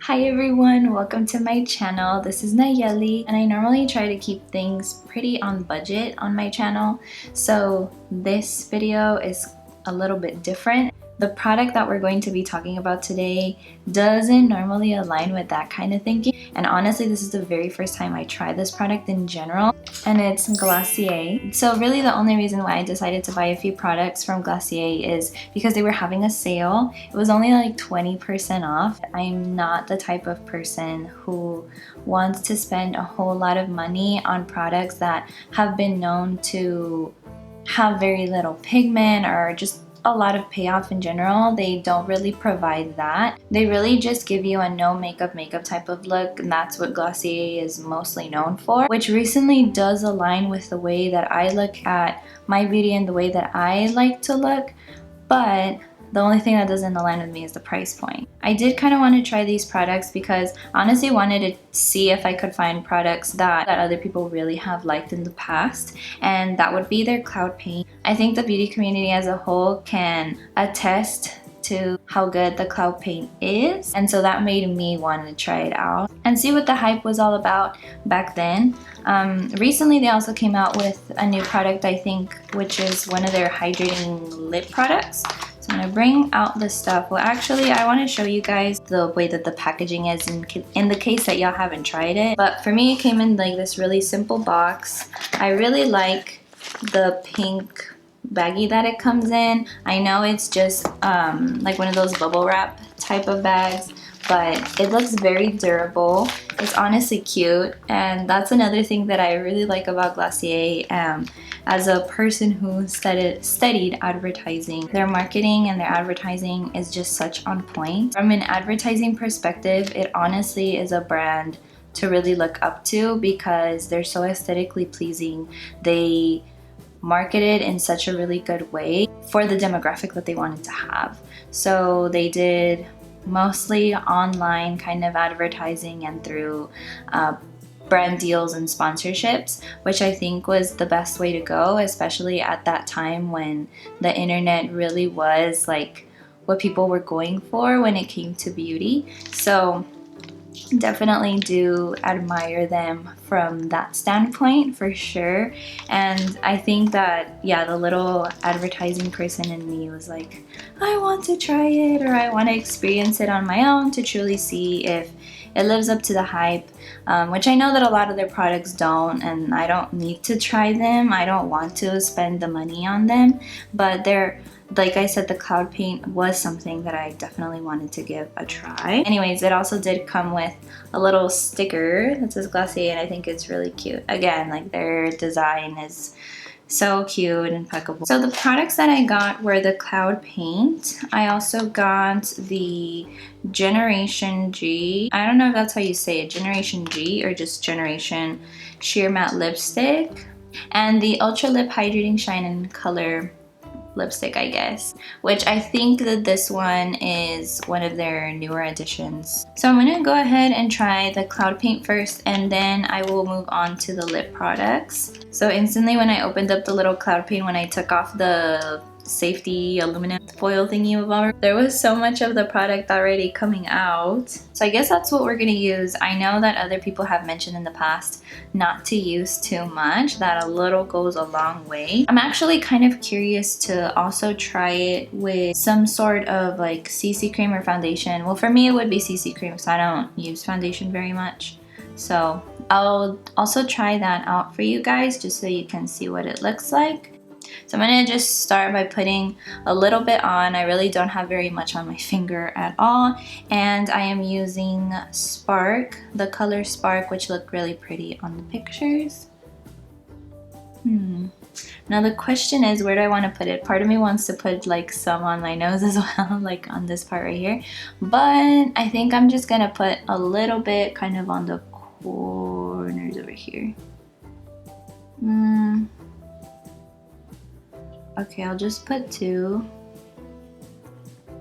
Hi everyone, welcome to my channel. This is Nayeli and I normally try to keep things pretty on budget on my channel. So this video is a little bit different. The product that we're going to be talking about today doesn't normally align with that kind of thinking. And honestly, this is the very first time I try this product in general, and it's Glossier. So really the only reason why I decided to buy a few products from Glossier is because they were having a sale. It was only like 20% off. I'm not the type of person who wants to spend a whole lot of money on products that have been known to have very little pigment or just a lot of payoff in general. They don't really provide that. They really just give you a no makeup type of look, and that's what Glossier is mostly known for, which recently does align with the way that I look at my beauty and the way that I like to look, but the only thing that doesn't align with me is the price point. I did kind of want to try these products because honestly wanted to see if I could find products that other people really have liked in the past, and that would be their cloud paint. I think the beauty community as a whole can attest to how good the cloud paint is, and so that made me want to try it out and see what the hype was all about back then. Recently they also came out with a new product, I think, which is one of their hydrating lip products. So I'm gonna bring out the stuff. Well, actually, I want to show you guys the way that the packaging is in the case that y'all haven't tried it. But for me, it came in like this really simple box. I really like the pink baggie that it comes in. I know it's just like one of those bubble wrap type of bags, but it looks very durable. It's honestly cute, and that's another thing that I really like about Glossier. As a person who studied advertising, their marketing and their advertising is just such on point. From an advertising perspective, it honestly is a brand to really look up to because they're so aesthetically pleasing. They marketed in such a really good way for the demographic that they wanted to have. So they did mostly online kind of advertising and through brand deals and sponsorships, which I think was the best way to go, especially at that time when the internet really was like what people were going for when it came to beauty. So definitely do admire them from that standpoint for sure. And I think that, yeah, the little advertising person in me was like, I want to try it, or I want to experience it on my own to truly see if it lives up to the hype, which I know that a lot of their products don't, and I don't need to try them. I don't want to spend the money on them, but they're, like I said, the cloud paint was something that I definitely wanted to give a try. Anyways, it also did come with a little sticker that says Glossier, and I think it's really cute. Again, like their design is so cute and impeccable. So the products that I got were the cloud paint. I also got the Generation G. I don't know if that's how you say it, Generation G or just Generation Sheer Matte Lipstick. And the Ultralip Hydrating Shine and Color lipstick, I guess, which I think that this one is one of their newer additions. So I'm gonna go ahead and try the cloud paint first, and then I will move on to the lip products. So instantly when I opened up the little cloud paint, when I took off the safety aluminum foil thingy above, there was so much of the product already coming out. So I guess that's what we're gonna use. I know that other people have mentioned in the past not to use too much, that a little goes a long way. I'm actually kind of curious to also try it with some sort of like CC cream or foundation. Well, for me it would be CC cream, so I don't use foundation very much. So I'll also try that out for you guys just so you can see what it looks like. So I'm going to just start by putting a little bit on. I really don't have very much on my finger at all. And I am using Spark, the color Spark, which look really pretty on the pictures. Now the question is, where do I want to put it? Part of me wants to put like some on my nose as well, like on this part right here. But I think I'm just going to put a little bit kind of on the corners over here. Okay, I'll just put 2.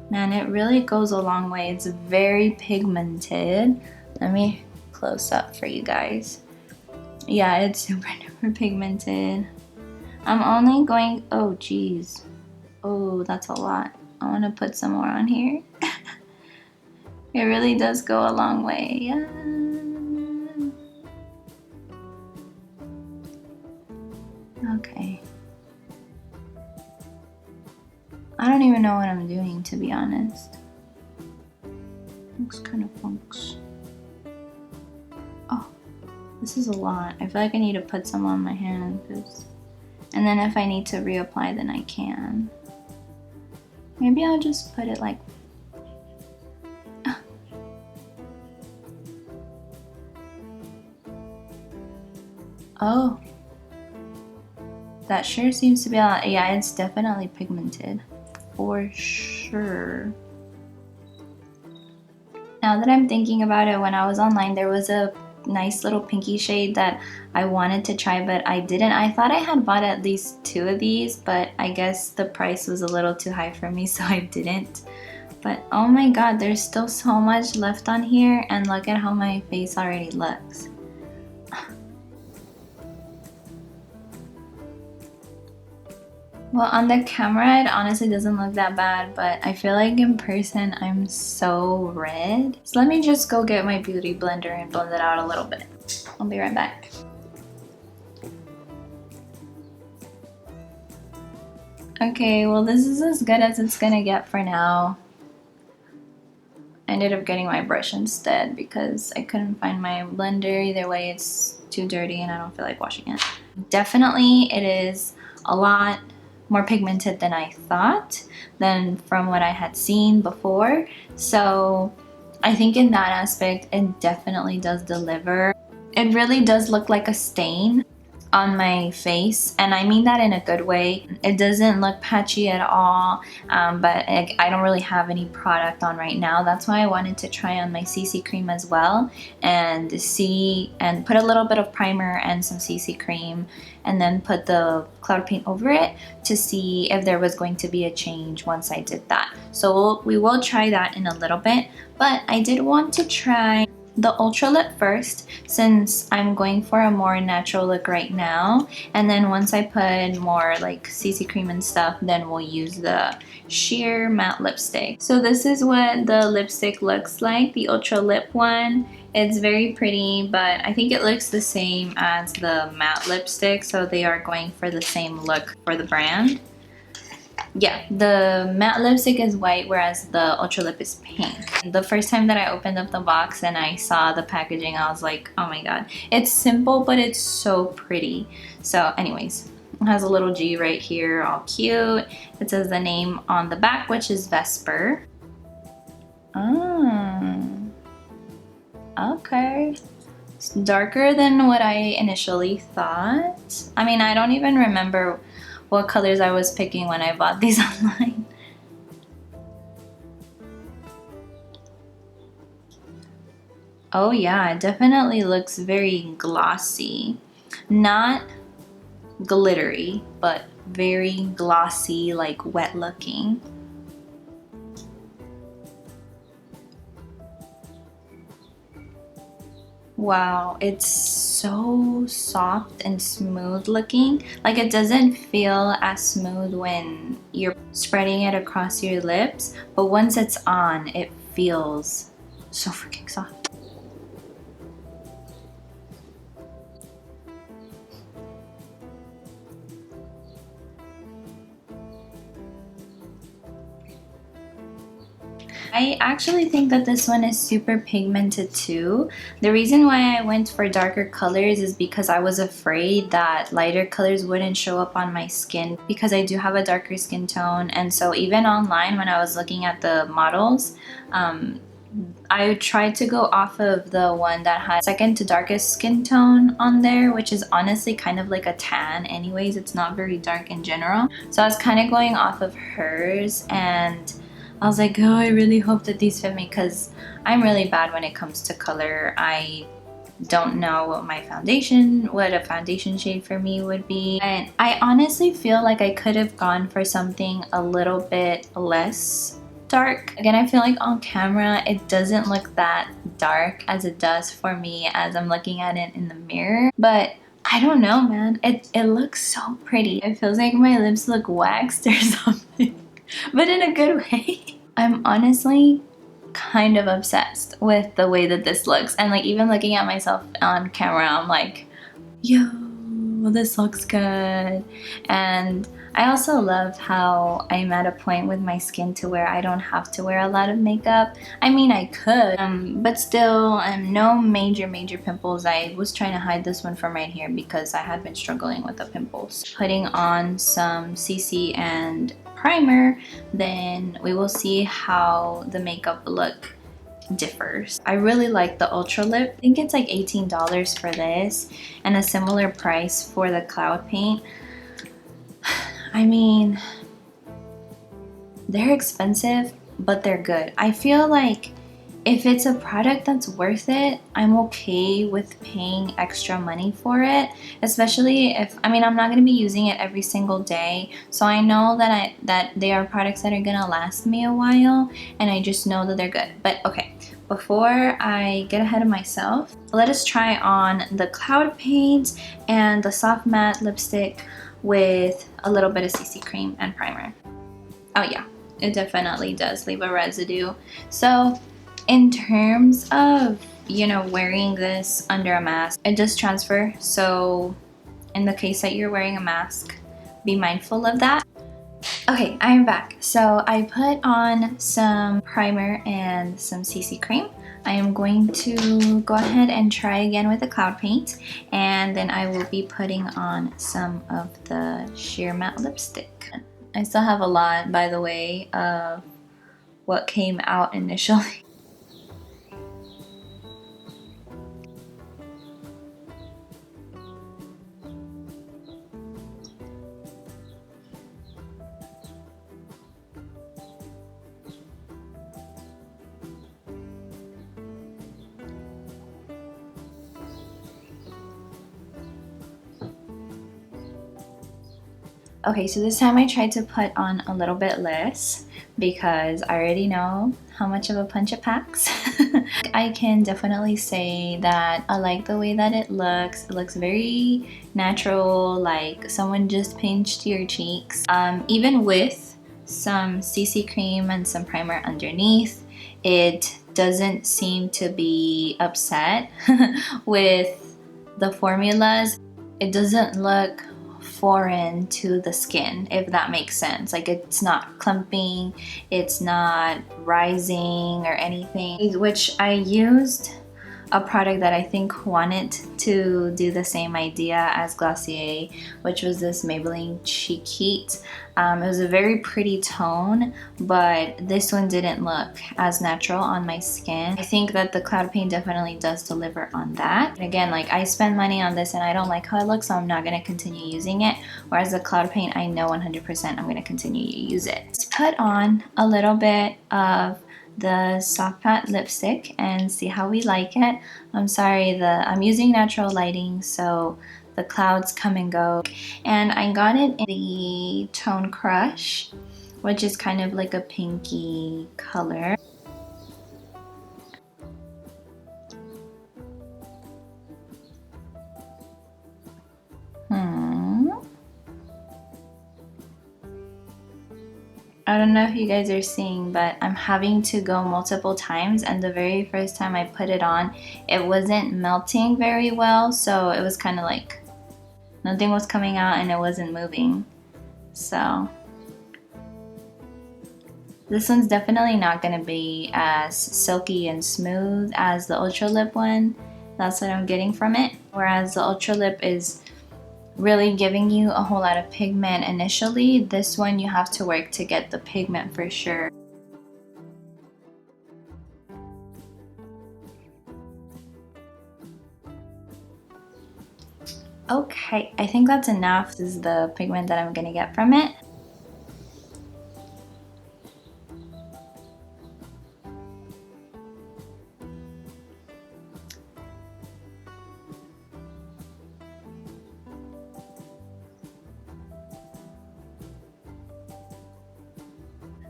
Man, it really goes a long way. It's very pigmented. Let me close up for you guys. Yeah, it's super duper pigmented. I'm only going, oh geez. Oh, that's a lot. I want to put some more on here. It really does go a long way. Yeah. Okay. I don't even know what I'm doing, to be honest. Looks kind of funks. Oh, this is a lot. I feel like I need to put some on my hand, and then if I need to reapply, then I can. Maybe I'll just put it like... Oh. That sure seems to be a lot. Yeah, it's definitely pigmented. For sure. Now that I'm thinking about it, when I was online, there was a nice little pinky shade that I wanted to try, but I didn't. I thought I had bought at least 2 of these, but I guess the price was a little too high for me, so I didn't. But oh my god, there's still so much left on here, and look at how my face already looks. Well, on the camera, it honestly doesn't look that bad, but I feel like in person, I'm so red. So let me just go get my beauty blender and blend it out a little bit. I'll be right back. Okay, well this is as good as it's gonna get for now. I ended up getting my brush instead because I couldn't find my blender. Either way, it's too dirty and I don't feel like washing it. Definitely, it is a lot more pigmented than I thought, than from what I had seen before. So I think in that aspect, it definitely does deliver. It really does look like a stain on my face, and I mean that in a good way. It doesn't look patchy at all, but I don't really have any product on right now. That's why I wanted to try on my CC cream as well and see, and put a little bit of primer and some CC cream and then put the cloud paint over it to see if there was going to be a change once I did that. So we will try that in a little bit, but I did want to try the Ultralip first, since I'm going for a more natural look right now, and then once I put more like CC cream and stuff, then we'll use the sheer matte lipstick. So this is what the lipstick looks like, the Ultralip one. It's very pretty, but I think it looks the same as the matte lipstick, so they are going for the same look for the brand. Yeah, the matte lipstick is white, whereas the Ultralip is pink. The first time that I opened up the box and I saw the packaging, I was like, oh my god. It's simple, but it's so pretty. So anyways, it has a little G right here, all cute. It says the name on the back, which is Vesper. Okay. It's darker than what I initially thought. I mean, I don't even remember what colors I was picking when I bought these online. Oh yeah, it definitely looks very glossy. Not glittery, but very glossy, like wet looking. Wow, it's so soft and smooth looking. Like, it doesn't feel as smooth when you're spreading it across your lips, but once it's on, it feels so freaking soft. I actually think that this one is super pigmented too. The reason why I went for darker colors is because I was afraid that lighter colors wouldn't show up on my skin, because I do have a darker skin tone. And so even online when I was looking at the models, I tried to go off of the one that had second to darkest skin tone on there, which is honestly kind of like a tan anyways. It's not very dark in general. So I was kind of going off of hers, and I was like, oh, I really hope that these fit me, because I'm really bad when it comes to color. I don't know what a foundation shade for me would be. And I honestly feel like I could have gone for something a little bit less dark. Again, I feel like on camera it doesn't look that dark as it does for me as I'm looking at it in the mirror. But I don't know, man. It looks so pretty. It feels like my lips look waxed or something. But in a good way. I'm honestly kind of obsessed with the way that this looks, and like even looking at myself on camera, I'm like, yo, this looks good. And I also love how I'm at a point with my skin to where I don't have to wear a lot of makeup. I mean, I could, but still, no major pimples. I was trying to hide this one from right here because I had been struggling with the pimples. Putting on some CC and primer, then we will see how the makeup look differs. I really like the Ultralip. I think it's like $18 for this and a similar price for the cloud paint. I mean, they're expensive, but they're good. I feel like if it's a product that's worth it, I'm okay with paying extra money for it, especially if, I mean, I'm not gonna be using it every single day, so I know that they are products that are gonna last me a while, and I just know that they're good. But okay, before I get ahead of myself, let us try on the cloud paint and the soft matte lipstick with a little bit of CC cream and primer. Oh yeah, it definitely does leave a residue. So in terms of, you know, wearing this under a mask, it does transfer. So in the case that you're wearing a mask, be mindful of that. Okay, I am back. So I put on some primer and some CC cream. I am going to go ahead and try again with the cloud paint, and then I will be putting on some of the sheer matte lipstick. I still have a lot, by the way, of what came out initially. Okay, so this time I tried to put on a little bit less because I already know how much of a punch it packs. I can definitely say that I like the way that it looks. It looks very natural, like someone just pinched your cheeks. Even with some CC cream and some primer underneath, it doesn't seem to be upset with the formulas. It doesn't look foreign to the skin, if that makes sense. Like, it's not clumping, it's not rising or anything, which I used a product that I think wanted to do the same idea as Glossier, which was this Maybelline Cheek Heat. It was a very pretty tone, but this one didn't look as natural on my skin. I think that the cloud paint definitely does deliver on that. And again, like, I spend money on this and I don't like how it looks, so I'm not gonna continue using it. Whereas the cloud paint, I know 100% I'm gonna continue to use it. Let's put on a little bit of the soft matte lipstick and see how we like it. I'm sorry, I'm using natural lighting, so the clouds come and go. And I got it in the Tone Crush, which is kind of like a pinky color. I don't know if you guys are seeing, but I'm having to go multiple times, and the very first time I put it on, it wasn't melting very well, so it was kind of like nothing was coming out and it wasn't moving. So this one's definitely not going to be as silky and smooth as the Ultralip one. That's what I'm getting from it. Whereas the Ultralip is really giving you a whole lot of pigment initially, this one you have to work to get the pigment for sure. Okay, I think that's enough. This is the pigment that I'm gonna get from it.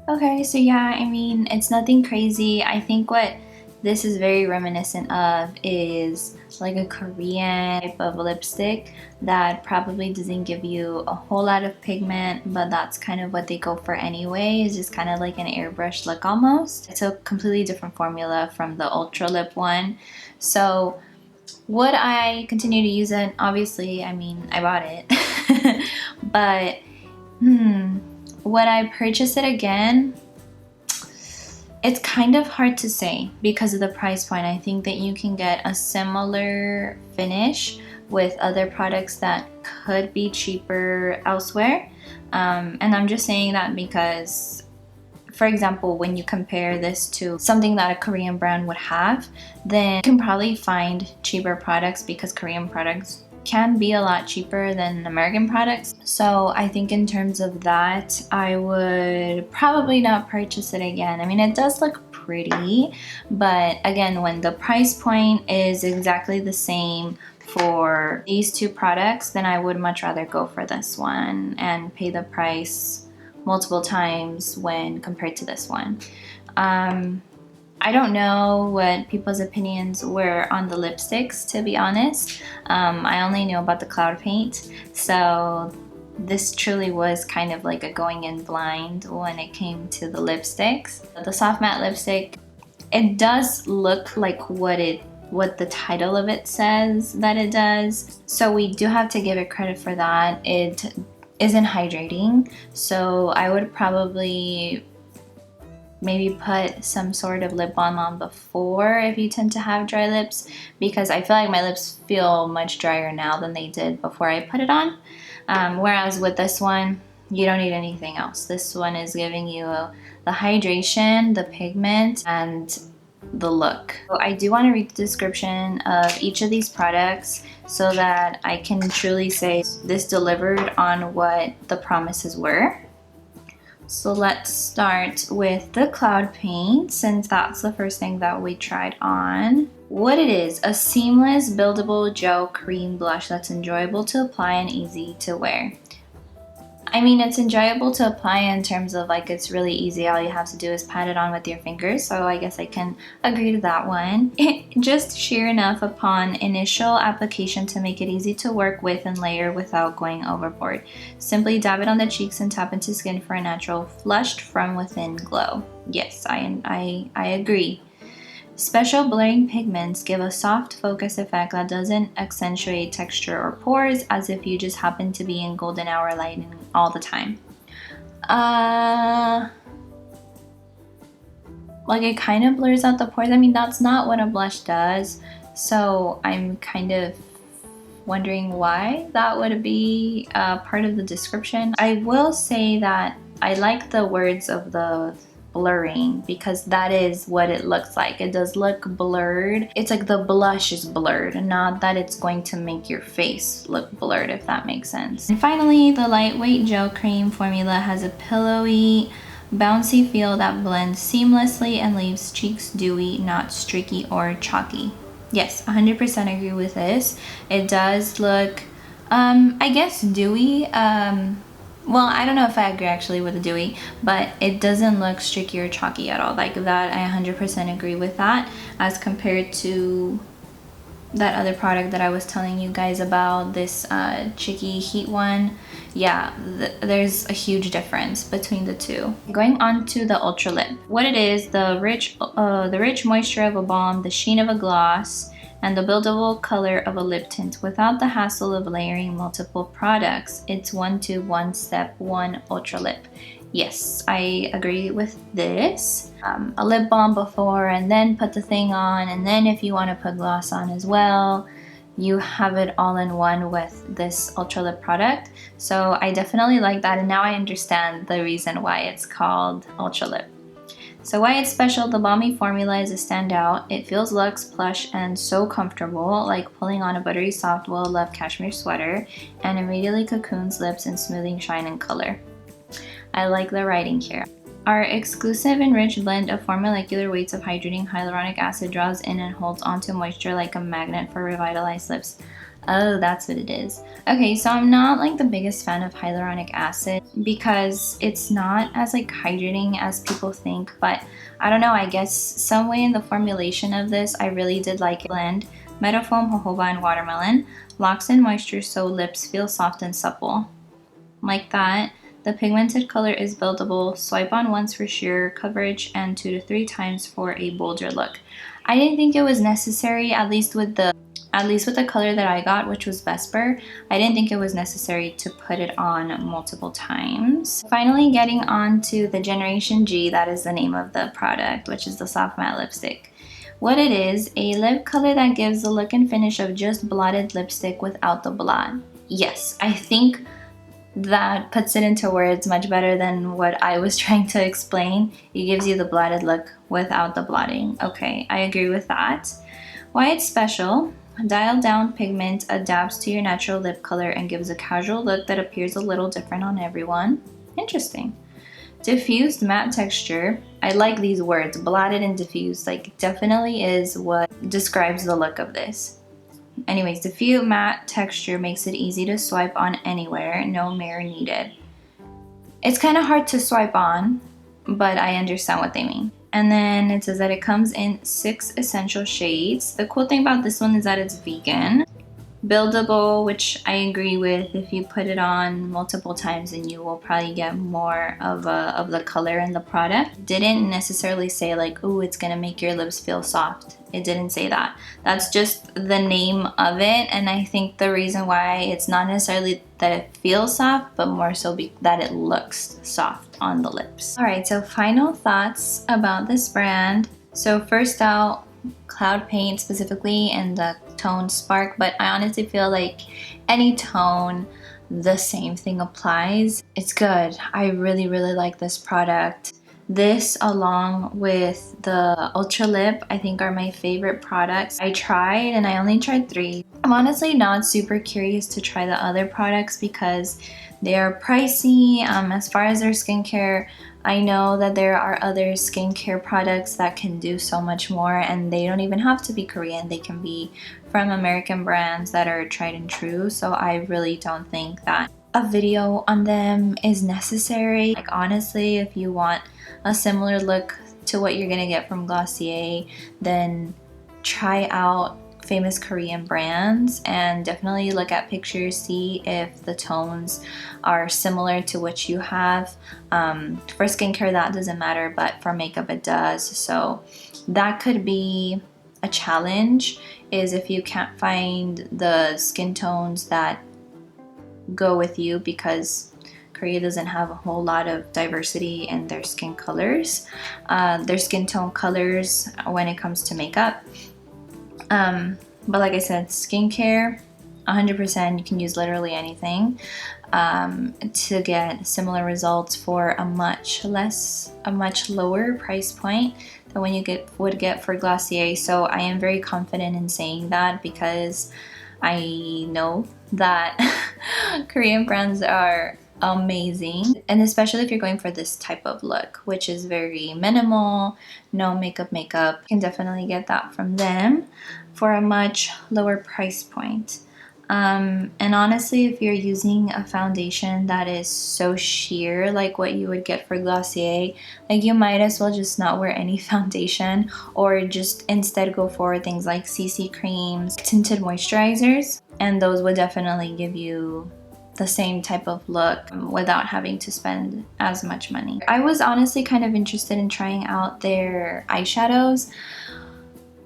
Okay, so yeah, I mean, it's nothing crazy. I think what this is very reminiscent of is like a Korean type of lipstick that probably doesn't give you a whole lot of pigment, but that's kind of what they go for anyway. It's just kind of like an airbrush look almost. It's a completely different formula from the Ultralip one. So would I continue to use it? Obviously, I mean, I bought it. But would I purchase it again? It's kind of hard to say because of the price point. I think that you can get a similar finish with other products that could be cheaper elsewhere. And I'm just saying that because, for example, when you compare this to something that a Korean brand would have, then you can probably find cheaper products because Korean products can be a lot cheaper than American products. So I think in terms of that, I would probably not purchase it again. I mean, it does look pretty, but again, when the price point is exactly the same for these two products, then I would much rather go for this one and pay the price multiple times when compared to this one. I don't know what people's opinions were on the lipsticks, to be honest. I only knew about the cloud paint, so this truly was kind of like a going in blind when it came to the lipsticks. The soft matte lipstick, it does look like what the title of it says that it does, so we do have to give it credit for that. It isn't hydrating, so I would probably maybe put some sort of lip balm on before if you tend to have dry lips, because I feel like my lips feel much drier now than they did before I put it on. Whereas with this one, you don't need anything else. This one is giving you the hydration, the pigment, and the look. So I do want to read the description of each of these products so that I can truly say this delivered on what the promises were. So let's start with the cloud paint, since that's the first thing that we tried on. What it is: a seamless buildable gel cream blush that's enjoyable to apply and easy to wear. I mean, it's enjoyable to apply in terms of like it's really easy. All you have to do is pat it on with your fingers. So I guess I can agree to that one. Just sheer enough upon initial application to make it easy to work with and layer without going overboard. Simply dab it on the cheeks and tap into skin for a natural flushed from within glow. Yes, I agree. Special blurring pigments give a soft focus effect that doesn't accentuate texture or pores, as if you just happen to be in golden hour lighting all the time. Like it kind of blurs out the pores. I mean, that's not what a blush does, so I'm kind of wondering why that would be part of the description. I will say that I like the words of the blurring because that is what it looks like. It does look blurred. It's like the blush is blurred, not that it's going to make your face look blurred, if that makes sense. And finally, the lightweight gel cream formula has a pillowy, bouncy feel that blends seamlessly and leaves cheeks dewy, not streaky or chalky. Yes, 100% agree with this. It does look, I guess dewy. Well, I don't know if I agree actually with the dewy, but it doesn't look streaky or chalky at all. Like that, I 100% agree with that as compared to that other product that I was telling you guys about, this Chicky Heat one. Yeah, there's a huge difference between the two. Going on to the Ultralip. What it is: the rich moisture of a balm, the sheen of a gloss, and the buildable color of a lip tint without the hassle of layering multiple products. It's 1 tube, 1 step, 1 Ultralip. Yes, I agree with this. A lip balm before and then put the thing on, and then if you want to put gloss on as well, you have it all in one with this Ultralip product. So I definitely like that, and now I understand the reason why it's called Ultralip. So why it's special: the balmy formula is a standout. It feels luxe, plush, and so comfortable, like pulling on a buttery soft well-loved cashmere sweater, and immediately cocoons lips in smoothing shine and color. I like the writing here. Our exclusive enriched blend of 4 molecular weights of hydrating hyaluronic acid draws in and holds onto moisture like a magnet for revitalized lips. Oh, that's what it is. Okay, so I'm not like the biggest fan of hyaluronic acid because it's not as like hydrating as people think, but I don't know, I guess some way in the formulation of this, I really did like it. Blend Metafoam, jojoba, and watermelon locks in moisture so lips feel soft and supple. Like that. The pigmented color is buildable. Swipe on once for sheer coverage and 2 to 3 times for a bolder look. I didn't think it was necessary, at least with the color that I got, which was Vesper. I didn't think it was necessary to put it on multiple times. Finally, getting on to the Generation G, that is the name of the product, which is the soft matte lipstick. What it is, a lip color that gives the look and finish of just blotted lipstick without the blot. Yes, I think that puts it into words much better than what I was trying to explain. It gives you the blotted look without the blotting. Okay, I agree with that. Why it's special: dialed down pigment adapts to your natural lip color and gives a casual look that appears a little different on everyone. Interesting. Diffused matte texture. I like these words, blotted and diffused, like definitely is what describes the look of this. Anyways, diffuse matte texture makes it easy to swipe on anywhere, no mirror needed. It's kind of hard to swipe on, but I understand what they mean. And then it says that it comes in 6 essential shades. The cool thing about this one is that it's vegan. Buildable, which I agree with. If you put it on multiple times, then you will probably get more of the color in the product. Didn't necessarily say like, oh, it's gonna make your lips feel soft. It didn't say that. That's just the name of it, and I think the reason why it's not necessarily that it feels soft, but more so that it looks soft on the lips. All right, so final thoughts about this brand. So first out, Cloud Paint specifically in the tone Spark, but I honestly feel like any tone, the same thing applies. It's good. I really like this product. This along with the Ultralip I think are my favorite products. I tried and I only tried 3. I'm honestly not super curious to try the other products because they are pricey. As far as their skincare, I know that there are other skincare products that can do so much more, and they don't even have to be Korean. They can be from American brands that are tried and true. So I really don't think that a video on them is necessary. Like honestly, if you want a similar look to what you're gonna get from Glossier, then try out famous Korean brands and definitely look at pictures, see if the tones are similar to what you have. For skincare that doesn't matter, but for makeup it does. So that could be a challenge, is if you can't find the skin tones that go with you, because Korea doesn't have a whole lot of diversity in their skin colors, their skin tone colors when it comes to makeup. But like I said, skincare, 100%, you can use literally anything to get similar results for a much lower price point than when you would get for Glossier. So I am very confident in saying that because I know that Korean brands are amazing, and especially if you're going for this type of look, which is very minimal, no makeup, you can definitely get that from them for a much lower price point. And honestly, if you're using a foundation that is so sheer like what you would get for Glossier, like you might as well just not wear any foundation, or just instead go for things like CC creams, tinted moisturizers, and those would definitely give you the same type of look without having to spend as much money. I was honestly kind of interested in trying out their eyeshadows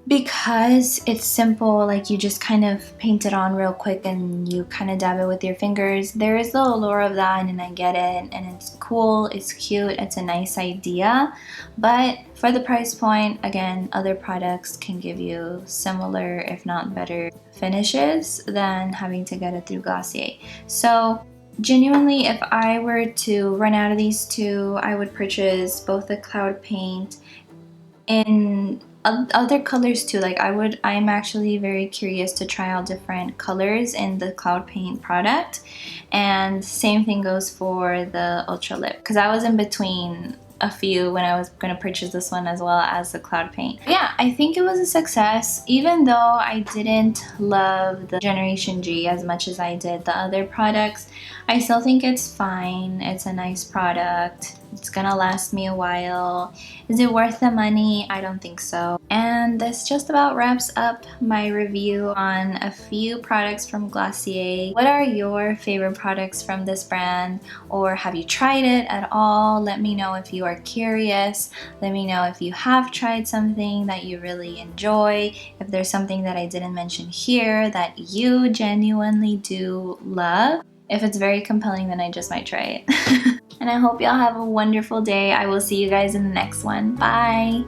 because it's simple, like you just kind of paint it on real quick and you kind of dab it with your fingers. There is the allure of that, and I get it, and it's cool, it's cute, it's a nice idea, but for the price point, again, other products can give you similar if not better finishes than having to get it through Glossier. So genuinely, if I were to run out of these two, I would purchase both the Cloud Paint in other colors too. Like I'm actually very curious to try out different colors in the Cloud Paint product, and same thing goes for the Ultralip, because I was in between a few when I was gonna purchase this one as well as the cloud paint. Yeah, I think it was a success, even though I didn't love the Generation G as much as I did the other products. I still think it's fine. It's a nice product. It's gonna last me a while. Is it worth the money? I don't think so. And this just about wraps up my review on a few products from Glossier. What are your favorite products from this brand? Or have you tried it at all? Let me know if you are curious. Let me know if you have tried something that you really enjoy. If there's something that I didn't mention here that you genuinely do love. If it's very compelling, then I just might try it. And I hope y'all have a wonderful day. I will see you guys in the next one. Bye!